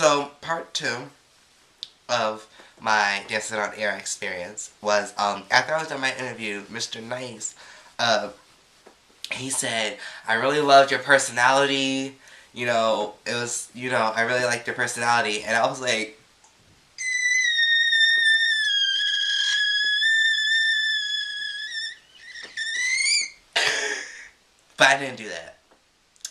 So part two of my Dancing on Air experience was after I was done my interview, Mr. Nice, uh, he said, "I really loved your personality. I really liked your personality," and I was like, but I didn't do that.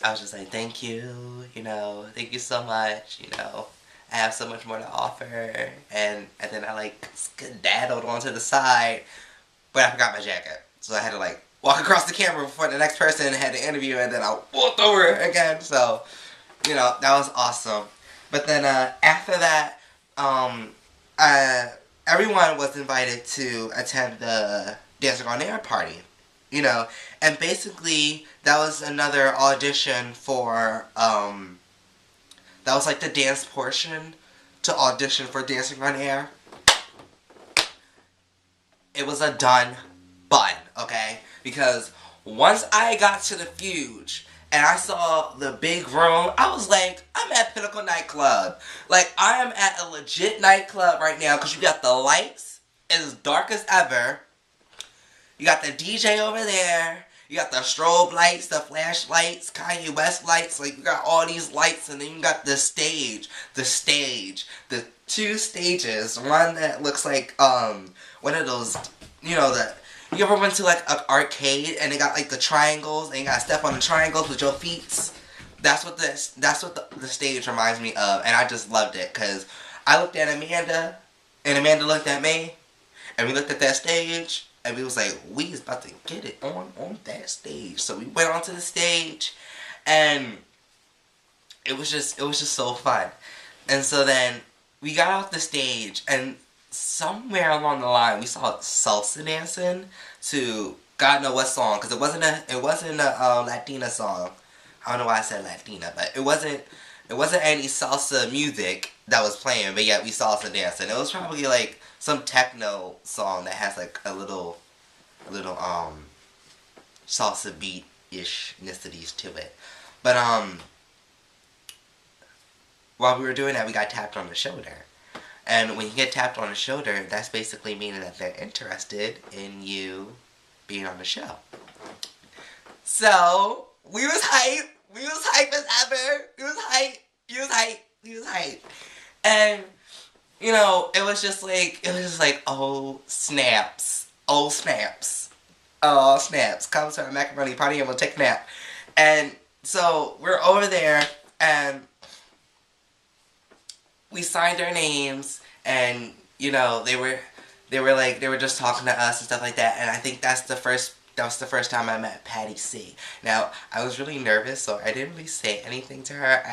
I was just like, thank you, thank you so much, I have so much more to offer, and then I like skedaddled onto the side, but I forgot my jacket, so I had to like walk across the camera before the next person had the interview, and then I walked over again, so, that was awesome. But then after that, uh, everyone was invited to attend the Dancing on Air party, and basically that was another audition for, that was like the dance portion to audition for Dancing on Air. It was a done bun, okay? Because once I got to the Fuge and I saw the big room, I was like, I'm at Pinnacle Nightclub. Like, I am at a legit nightclub right now because you got the lights as dark as ever. You got the DJ over there. You got the strobe lights, the flashlights, Kanye West lights. Like, you got all these lights, and then you got the stage. The two stages. One that looks like, one of those, you ever went to, like, an arcade, and they got, like, the triangles, and you gotta step on the triangles with your feet? That's what the stage reminds me of, and I just loved it, because I looked at Amanda, and Amanda looked at me, and we looked at that stage, and we was like, we is about to get it on that stage. So we went onto the stage, and it was just so fun. And so then we got off the stage, and somewhere along the line we saw salsa dancing to God know what song, because it wasn't a Latina song. I don't know why I said Latina, but it wasn't any salsa music that was playing, but yet we salsa dancing. It was probably like some techno song that has like a little salsa beat-ish nicety to it. But while we were doing that, we got tapped on the shoulder. And when you get tapped on the shoulder, that's basically meaning that they're interested in you being on the show. So we was hype. We was hype as ever. We was hype. And it was just like, oh snaps. Oh snaps. Oh snaps. Come to our macaroni party and we'll take a nap. And so we're over there and we signed our names and they were just talking to us and stuff like that, and I think that was the first time I met Patty C. Now, I was really nervous, so I didn't really say anything to her.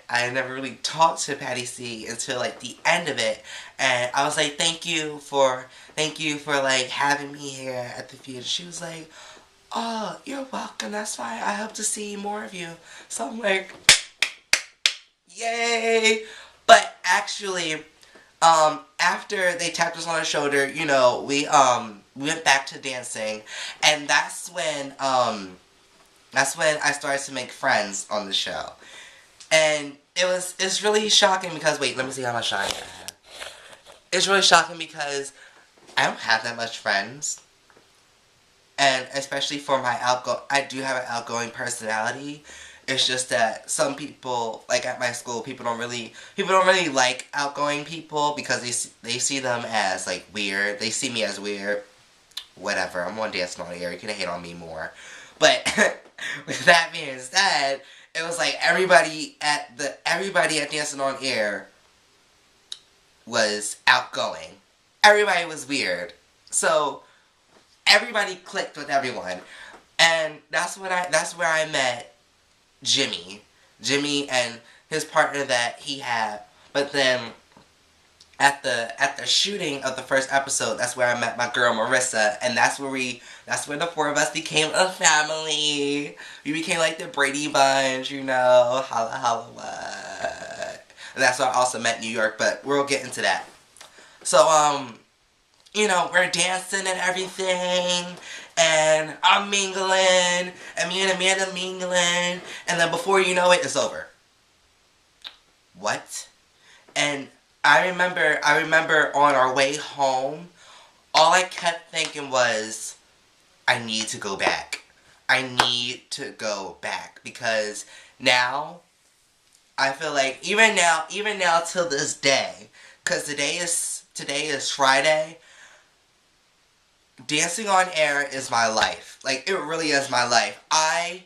I never really talked to Patty C until like the end of it, and I was like, thank you for like having me here at the theater. She was like, oh, you're welcome, that's fine, I hope to see more of you. So I'm like, yay! But actually, after they tapped us on the shoulder, we went back to dancing, and that's when I started to make friends on the show. And it's really shocking because, wait, let me see how much shine I have. It's really shocking because I don't have that much friends. And especially for I do have an outgoing personality. It's just that some people, like at my school, people don't really like outgoing people because they see them as like weird. They see me as weird. Whatever, I'm on Dancing on Air. You can hate on me more. But with that being said, it was like everybody at Dancing on Air was outgoing. Everybody was weird. So everybody clicked with everyone. And that's where I met Jimmy and his partner that he had. But then at the shooting of the first episode, that's where I met my girl Marissa, and that's where the four of us became a family. We became like the Brady Bunch, holla holla what. And that's where I also met New York, but we'll get into that. So we're dancing and everything, and I'm mingling, and me and Amanda mingling, and then before you know it, it's over. what? And I remember on our way home, all I kept thinking was, I need to go back. I need to go back because now I feel like even now till this day, because today is Friday. Dancing on Air is my life. Like, it really is my life. I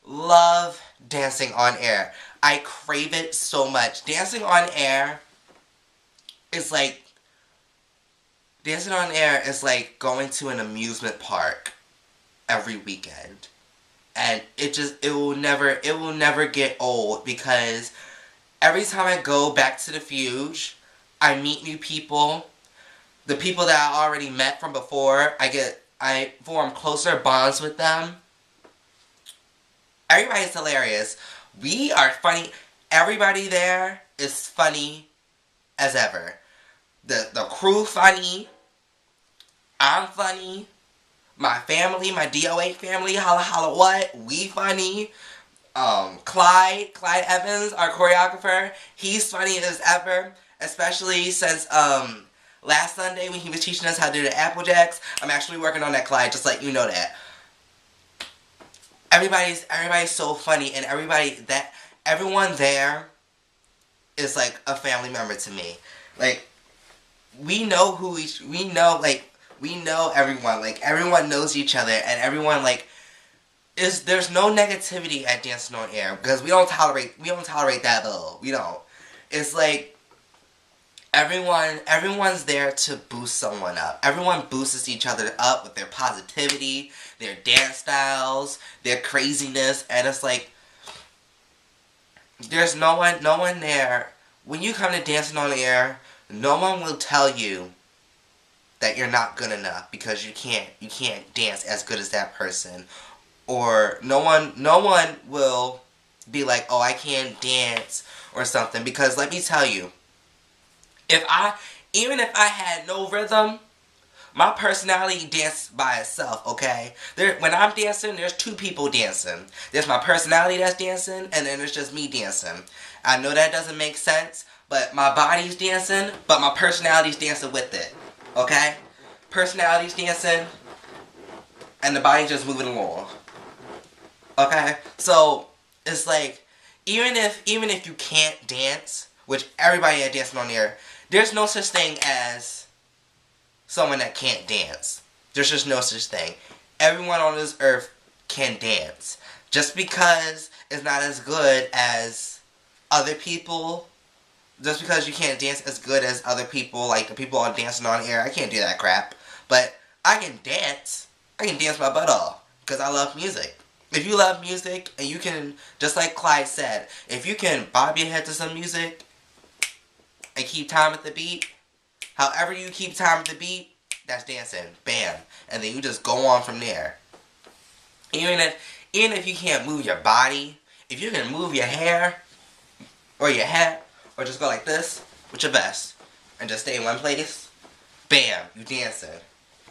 love Dancing on Air. I crave it so much. Dancing on Air is like going to an amusement park every weekend. And it will never get old because every time I go back to the Fuge, I meet new people. The people that I already met from before, I form closer bonds with them. Everybody's hilarious. We are funny. Everybody there is funny as ever. The crew funny. I'm funny. My family, my DOA family, holla holla what? We funny. Clyde Evans, our choreographer, he's funny as ever. Especially since last Sunday when he was teaching us how to do the Apple Jacks. I'm actually working on that, Clyde, just let you know that. Everybody's so funny, and everyone there is like a family member to me. Like, we know everyone. Like, everyone knows each other, and everyone, like, there's no negativity at Dancing on Air, because we don't tolerate that at all. We don't. It's like, everyone's there to boost someone up. Everyone boosts each other up with their positivity, their dance styles, their craziness, and it's like, there's no one there. When you come to Dancing on Air, no one will tell you that you're not good enough because you can't dance as good as that person. Or no one will be like, oh, I can't dance or something, because let me tell you, even if I had no rhythm, my personality danced by itself, okay? When I'm dancing, there's two people dancing. There's my personality that's dancing, and then there's just me dancing. I know that doesn't make sense, but my body's dancing, but my personality's dancing with it, okay? Personality's dancing, and the body's just moving along, okay? So, it's like, even if you can't dance, which everybody at Dancing on Air, there's no such thing as someone that can't dance. There's just no such thing. Everyone on this earth can dance. Just because it's not as good as other people, just because you can't dance as good as other people, like the people on Dancing on Air, I can't do that crap. But I can dance. I can dance my butt off because I love music. If you love music and you can, just like Clyde said, if you can bob your head to some music and keep time with the beat, however you keep time with the beat, that's dancing. Bam. And then you just go on from there. Even if you can't move your body, if you can move your hair or your head, or just go like this with your vest and just stay in one place, bam, you dancing.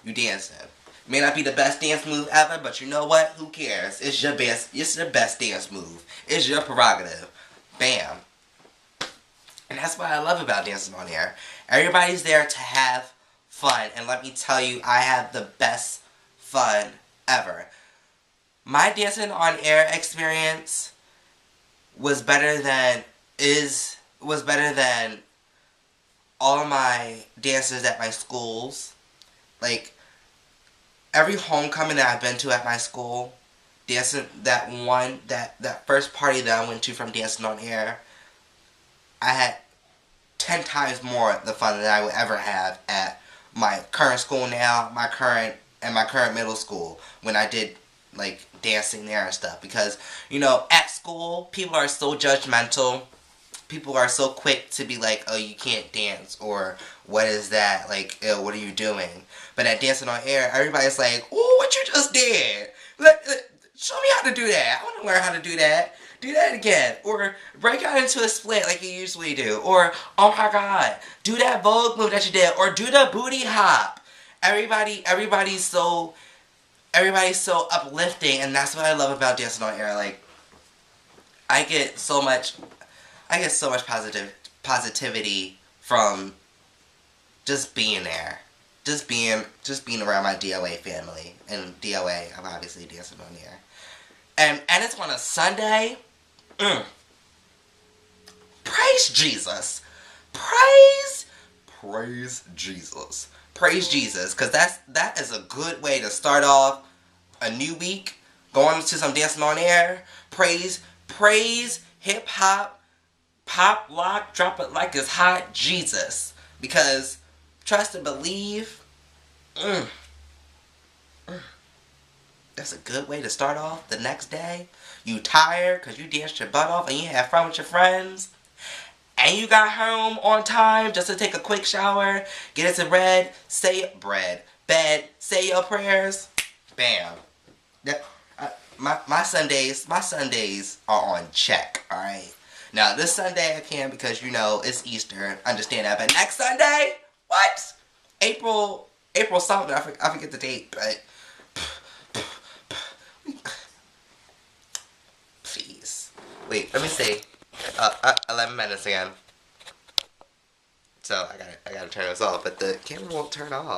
You dancing. May not be the best dance move ever, but you know what? Who cares? It's your best dance move. It's your prerogative. Bam. And that's what I love about Dancing on Air. Everybody's there to have fun. And let me tell you, I had the best fun ever. My Dancing on Air experience was better than all of my dances at my schools. Like, every homecoming that I've been to at my school, that first party that I went to from Dancing on Air, I had 10 times more the fun that I would ever have at my current school now, my current middle school, when I did, like, dancing there and stuff. Because, you know, at school, people are so judgmental. People are so quick to be like, oh, you can't dance, or what is that? Like, ew, what are you doing? But at Dancing on Air, everybody's like, oh, what you just did? Show me how to do that. I want to learn how to do that. Do that again. Or break out into a split like you usually do. Or, oh my god, do that Vogue move that you did. Or do the booty hop. Everybody's so uplifting, and that's what I love about Dancing on Air. Like, I get so much I get so much positivity from just being there. Just being around my DOA family. And DOA, I'm obviously Dancin'OnAir. And it's on a Sunday. Praise Jesus. Praise Jesus. Praise Jesus. Because that is a good way to start off a new week. Going to some Dancin'OnAir. Praise hip hop, pop, lock, drop it like it's hot, Jesus. Because trust and believe, that's a good way to start off the next day. You tired because you danced your butt off and you had fun with your friends. And you got home on time just to take a quick shower, get into bed, say your prayers. Bam. My Sundays are on check, alright? Now, this Sunday I can because, you know, it's Easter. Understand that. But next Sunday, what? April something. I forget the date, but please. Wait, let me see. 11 minutes again. So I gotta turn this off, but the camera won't turn off.